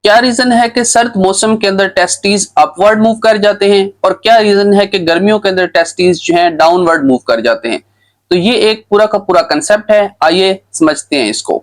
क्या रीजन है कि सर्द मौसम के अंदर टेस्टिस अपवर्ड मूव कर जाते हैं और क्या रीजन है कि गर्मियों के अंदर टेस्टिस जो हैं डाउनवर्ड मूव कर जाते हैं। तो ये एक पूरा का पूरा कंसेप्ट है, आइए समझते हैं इसको।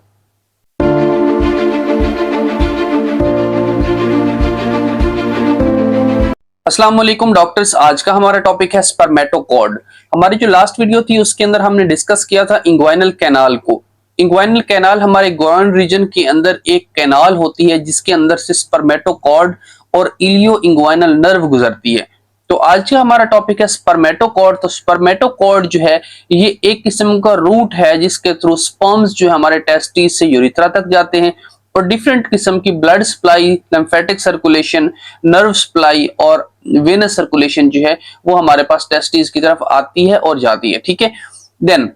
अस्सलाम वालेकुम डॉक्टर्स, आज का हमारा टॉपिक है स्पर्मेटोकॉर्ड। हमारी जो लास्ट वीडियो थी उसके अंदर हमने डिस्कस किया था इंग्वाइनल कैनाल को। इंग्वाइनल कैनाल हमारे ग्लॉइन रीजन के अंदर एक कैनाल होती है जिसके अंदर से स्पर्मेटोकॉर्ड और इलियो इंग्वाइनल नर्व गुजरती है। तो आज का हमारा टॉपिक है स्पर्मेटोकॉर्ड। तो स्पर्मेटोकॉर्ड जो है ये एक किस्म का रूट है जिसके थ्रू स्पर्म्स जो है हमारे टेस्टिस से यूरिथ्रा तक जाते हैं और डिफरेंट किस्म की blood supply, lymphatic circulation, nerve supply और वेनस सर्कुलेशन जो है वो हमारे पास टेस्टिस की तरफ आती है और जाती है। ठीक है, देन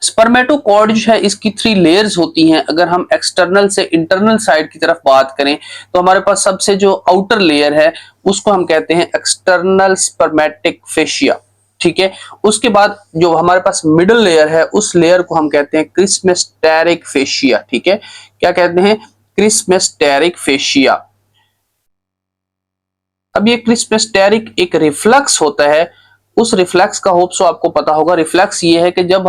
स्पर्मेटोकॉर्ड जो है इसकी 3 लेयर्स होती हैं। अगर हम एक्सटर्नल से इंटरनल साइड की तरफ बात करें तो हमारे पास सबसे जो आउटर लेयर है उसको हम कहते हैं एक्सटर्नल स्पर्मेटिक फेशिया। ठीक है, उसके बाद जो हमारे पास मिडल लेयर है उस लेयर को हम कहते हैं क्रिस्मेस्टेरिक फेशिया। ठीक है, क्या कहते हैं? क्रिस्मेस्टेरिक फेशिया। अब ये क्रिस्मेस्टेरिक एक रिफ्लक्स होता है। उस रिफ्लेक्स का होप सो आपको पता होगा। रिफ्लेक्स ये है कि जब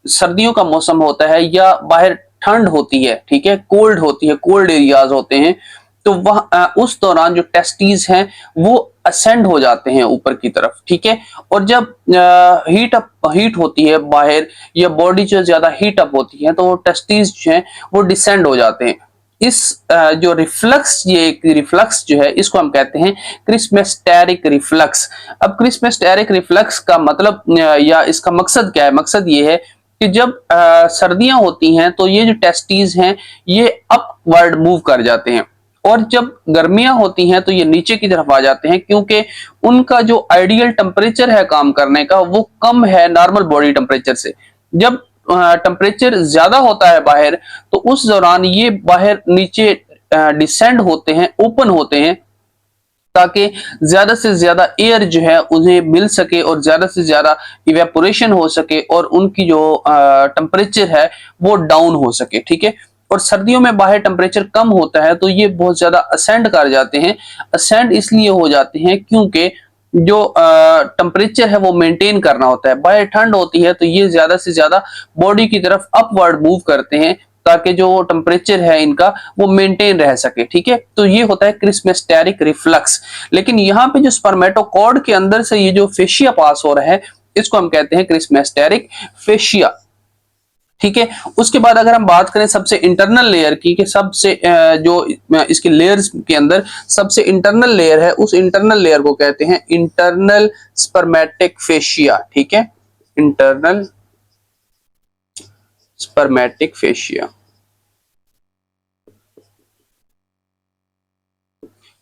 सर्दियों का मौसम होता है या बाहर ठंड होती है, ठीक है, कोल्ड होती है, कोल्ड एरियाज होते हैं, तो वह उस दौरान जो टेस्टिस हैं वो असेंड हो जाते हैं ऊपर की तरफ। ठीक है, और जब हीट होती है बाहर या बॉडी जो ज्यादा हीट अप होती है तो वो टेस्टिस जो है वो डिसेंड हो जाते हैं। इस जो रिफ्लक्स, ये एक रिफ्लक्स जो है इसको हम कहते हैं क्रिस्मेस्टेरिक रिफ्लक्स। अब क्रिस्मेस्टेरिक रिफ्लक्स का मतलब या इसका मकसद क्या है? मकसद ये है कि जब सर्दियां होती हैं तो ये जो टेस्टिस हैं ये अपवर्ड मूव कर जाते हैं और जब गर्मियां होती हैं तो ये नीचे की तरफ आ जाते हैं क्योंकि उनका जो आइडियल टेम्परेचर है काम करने का वो कम है नॉर्मल बॉडी टेम्परेचर से। जब टेम्परेचर ज्यादा होता है बाहर तो उस दौरान ये बाहर नीचे डिसेंड होते हैं, ओपन होते हैं ताकि ज्यादा से ज्यादा एयर जो है उन्हें मिल सके और ज्यादा से ज्यादा इवेपोरेशन हो सके और उनकी जो टेम्परेचर है वो डाउन हो सके। ठीक है, और सर्दियों में बाहर टेम्परेचर कम होता है तो ये बहुत ज्यादा असेंड कर जाते हैं। असेंड इसलिए हो जाते हैं क्योंकि जो टेम्परेचर है वो मेंटेन करना होता है। बाहर ठंड होती है तो ये ज्यादा से ज्यादा बॉडी की तरफ अपवर्ड मूव करते हैं ताकि जो टेम्परेचर है इनका वो मेंटेन रह सके। ठीक है, तो ये होता है क्रिस्मेस्टेरिक रिफ्लक्स। लेकिन यहाँ पे जो स्पर्मेटोकॉर्ड के अंदर से ये जो फेशिया पास हो रहा है इसको हम कहते हैं क्रिस्मेस्टेरिक फेशिया। ठीक है, उसके बाद अगर हम बात करें सबसे इंटरनल लेयर की कि सबसे जो इसके लेयर्स के अंदर सबसे इंटरनल लेयर है उस इंटरनल लेयर को कहते हैं इंटरनल स्पर्मेटिक फेशिया। ठीक है, इंटरनल स्पर्मेटिक फेशिया।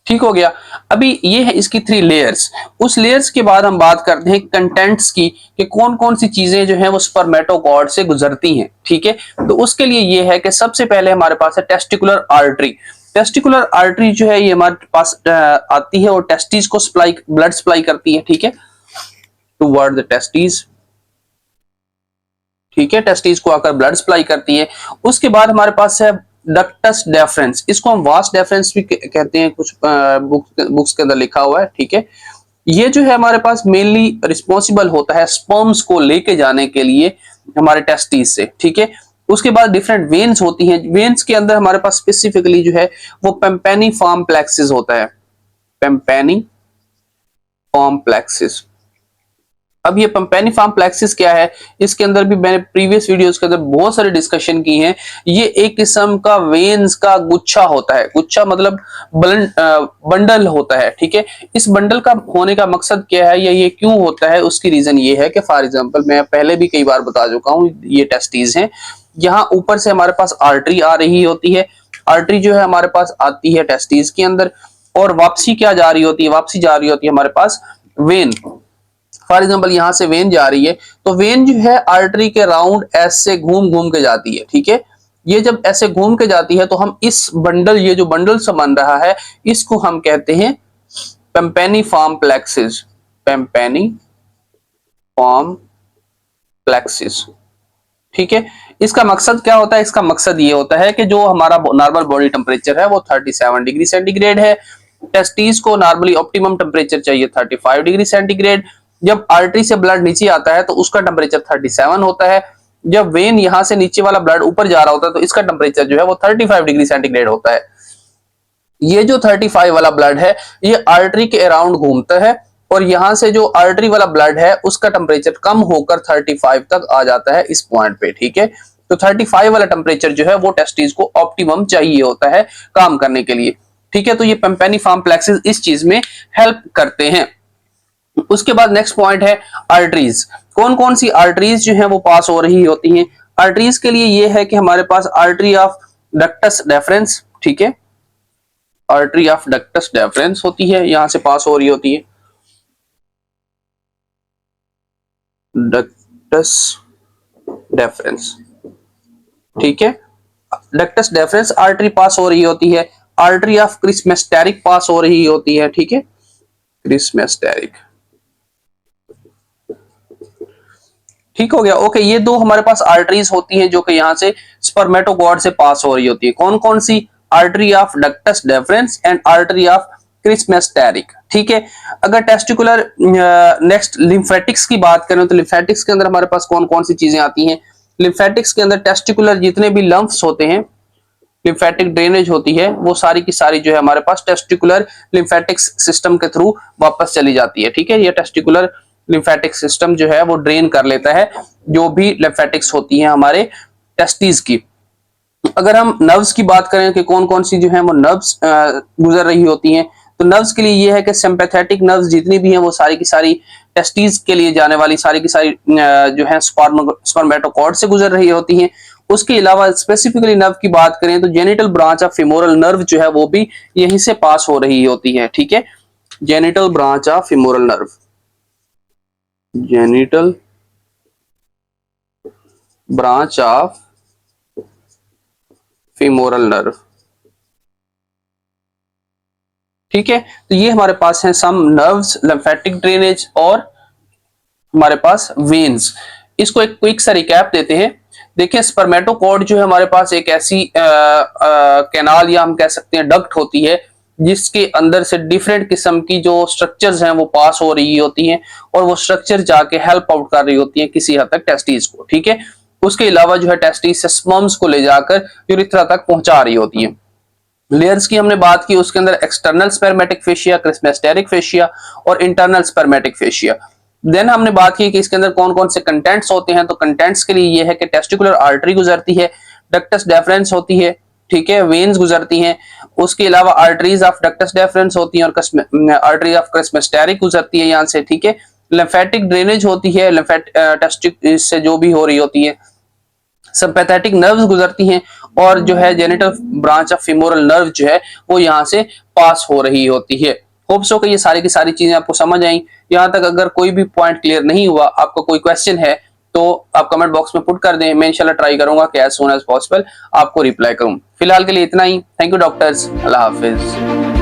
ठीक हो गया। अभी ये है इसकी 3 लेयर्स। उस लेयर्स के बाद हम बात करते हैं कंटेंट्स की कि कौन कौन सी चीजें जो हैं वो स्पर्मेटोकॉर्ड से गुजरती हैं। ठीक है, तो उसके लिए ये है कि सबसे पहले हमारे पास है टेस्टिकुलर आर्टरी। टेस्टिकुलर आर्टरी जो है ये हमारे पास आती है और टेस्टिस को ब्लड सप्लाई करती है। ठीक है, टुवर्ड द टेस्टिस। ठीक है, टेस्टिस को आकर ब्लड सप्लाई करती है। उसके बाद हमारे पास है डक्टस डेफरेंस। इसको हम वास डेफरेंस भी कहते हैं, कुछ बुक्स के अंदर लिखा हुआ है। ठीक है, ये जो है हमारे पास मेनली रिस्पॉन्सिबल होता है स्पर्म्स को लेके जाने के लिए हमारे टेस्टिस से। ठीक है, उसके बाद डिफरेंट वेन्स होती हैं। वेन्स के अंदर हमारे पास स्पेसिफिकली जो है वो पेम्पेनिफॉर्म प्लेक्सिस होता है। पेम्पेनिफॉर्म प्लेक्सिस। अब ये पेम्पेनिफॉर्म प्लेक्सिस क्या है, इसके अंदर भी मैंने प्रीवियस वीडियोस के अंदर बहुत सारी डिस्कशन की हैं। ये एक किस्म का वेन्स का गुच्छा होता है। गुच्छा मतलब बंडल होता है। ठीक है, इस बंडल का होने का मकसद क्या है या ये क्यों होता है, उसकी रीजन ये है कि फॉर एग्जांपल मैं पहले भी कई बार बता चुका हूँ, ये टेस्टिस हैं, यहाँ ऊपर से हमारे पास आर्टरी आ रही होती है। आर्टरी जो है हमारे पास आती है टेस्टिस के अंदर और वापसी क्या जा रही होती है? वापसी जा रही होती है हमारे पास वेन। फॉर एग्जांपल यहां से वेन जा रही है तो वेन जो है आर्टरी के राउंड ऐसे घूम घूम के जाती है। ठीक है, ये जब ऐसे घूम के जाती है तो हम इस बंडल, ये जो बंडल से बन रहा है इसको हम कहते हैं पेम्पेनिफॉर्म प्लेक्सिस। पेम्पेनिफॉर्म प्लेक्सिस। ठीक है, इसका मकसद क्या होता है? इसका मकसद ये होता है कि जो हमारा नॉर्मल बॉडी टेम्परेचर है वो 37 डिग्री सेंटीग्रेड है, टेस्टिस को नॉर्मली ऑप्टिमम टेम्परेचर चाहिए 35 डिग्री सेंटीग्रेड। जब आर्टरी से ब्लड नीचे आता है तो उसका टेम्परेचर 37 होता है। जब वेन यहां से नीचे वाला ब्लड ऊपर जा रहा होता है तो इसका टेम्परेचर जो है वो 35 डिग्री सेंटीग्रेड होता है। ये जो 35 वाला ब्लड है ये आर्टरी के अराउंड घूमता है और यहां से जो आर्टरी वाला ब्लड है उसका टेम्परेचर कम होकर 35 तक आ जाता है इस पॉइंट पे, ठीक है। तो 35 वाला टेम्परेचर जो है वो टेस्टिस को ऑप्टिमम चाहिए होता है काम करने के लिए, ठीक है। तो ये पेम्पेनिफॉर्म प्लेक्सेस इस चीज में हेल्प करते हैं। उसके बाद नेक्स्ट पॉइंट है आर्टरीज। कौन कौन सी आर्टरीज जो है वो पास हो रही होती हैं? आर्टरीज के लिए ये है कि हमारे पास आर्टरी ऑफ डक्टस डेफरेंस, ठीक है, आर्टरी ऑफ डक्टस डेफरेंस होती है, यहां से पास हो रही होती है डक्टस डेफरेंस, ठीक है। डक्टस डेफरेंस आर्टरी पास हो रही होती है। आर्टरी ऑफ क्रिस्मेस्टेरिक पास हो रही होती है, ठीक है, क्रिस्मेस्टेरिक, ठीक हो गया। ओके, ये दो हमारे पास आर्टरीज होती हैं जो कि यहां से स्पर्मेटोगॉड से पास हो रही होती है। कौन कौन सी? Artery of ductus deferens and artery of cremasteric, ठीक है। अगर टेस्टिकुलर नेक्स्ट लिम्फेटिक्स की बात करें तो लिम्फेटिक्स के अंदर हमारे पास कौन कौन सी चीजें आती हैं? लिम्फेटिक्स के अंदर टेस्टिकुलर जितने भी लम्फ्स होते हैं, लिम्फेटिक ड्रेनेज होती है, वो सारी की सारी जो है हमारे पास टेस्टिकुलर लिम्फेटिक्स सिस्टम के थ्रू वापस चली जाती है, ठीक है। ये टेस्टिकुलर लिम्फेटिक सिस्टम जो है वो ड्रेन कर लेता है जो भी लिम्फेटिक्स होती हैं हमारे टेस्टिस की। अगर हम नर्व्स की बात करें कि कौन कौन सी जो है वो नर्व्स गुजर रही होती हैं, तो नर्व्स के लिए ये है कि सिंपैथेटिक नर्व्स जितनी भी हैं वो सारी की सारी टेस्टिस के लिए जाने वाली सारी की सारी जो है स्पर्मेटोकॉर्ड से गुजर रही होती हैं। उसके अलावा स्पेसिफिकली नर्व की बात करें तो genital branch of femoral nerve जो है वो भी यहीं से पास हो रही होती है, ठीक है। Genital branch of femoral nerve, genital branch of femoral nerve, ठीक है। तो ये हमारे पास है सम नर्व्स, लिम्फेटिक ड्रेनेज और हमारे पास वेन्स। इसको एक क्विक सा रिकैप देते हैं। देखिए, स्पर्मेटोकॉर्ड जो है हमारे पास एक ऐसी कैनाल या हम कह सकते हैं डक्ट होती है जिसके अंदर से डिफरेंट किस्म की जो स्ट्रक्चर्स हैं वो पास हो रही होती हैं और वो स्ट्रक्चर जाके हेल्प आउट कर रही होती हैं किसी हद तक टेस्टिस को, ठीक है। उसके अलावा जो है टेस्टिस से स्पर्म्स को ले जाकर यूरिथ्रा तक पहुंचा रही होती है। लेयर्स की हमने बात की, उसके अंदर एक्सटर्नल स्पर्मेटिक फेशिया, क्रिस्मेस्टेरिक फेशिया और इंटरनल स्पर्मेटिक फेशिया। देन हमने बात की कि इसके अंदर कौन कौन से कंटेंट्स होते हैं, तो कंटेंट्स के लिए ये है कि टेस्टिकुलर आर्टरी गुजरती है, डक्टस डेफरेंस होती है, ठीक है, वेन्स गुजरती हैं। उसके अलावा आर्टरीज ऑफ डक्टस डेफरेंस होती हैं और आर्टरी ऑफ क्रिस्मेस्टेरिक गुजरती है यहाँ से, ठीक है। लिम्फेटिक ड्रेनेज होती है, टेस्टिक से जो भी हो रही होती है। सिंपैथेटिक नर्व्स गुजरती हैं और जो है genital branch of femoral nerve जो है वो यहाँ से पास हो रही होती है। होप सो कि ये सारी की सारी चीजें आपको समझ आई। यहाँ तक अगर कोई भी पॉइंट क्लियर नहीं हुआ, आपका कोई क्वेश्चन है तो आप कमेंट बॉक्स में पुट कर दें। मैं इंशाल्लाह ट्राई करूंगा कि एज सून एज पॉसिबल आपको रिप्लाई करूं। फिलहाल के लिए इतना ही। थैंक यू डॉक्टर्स, अल्लाह हाफिज।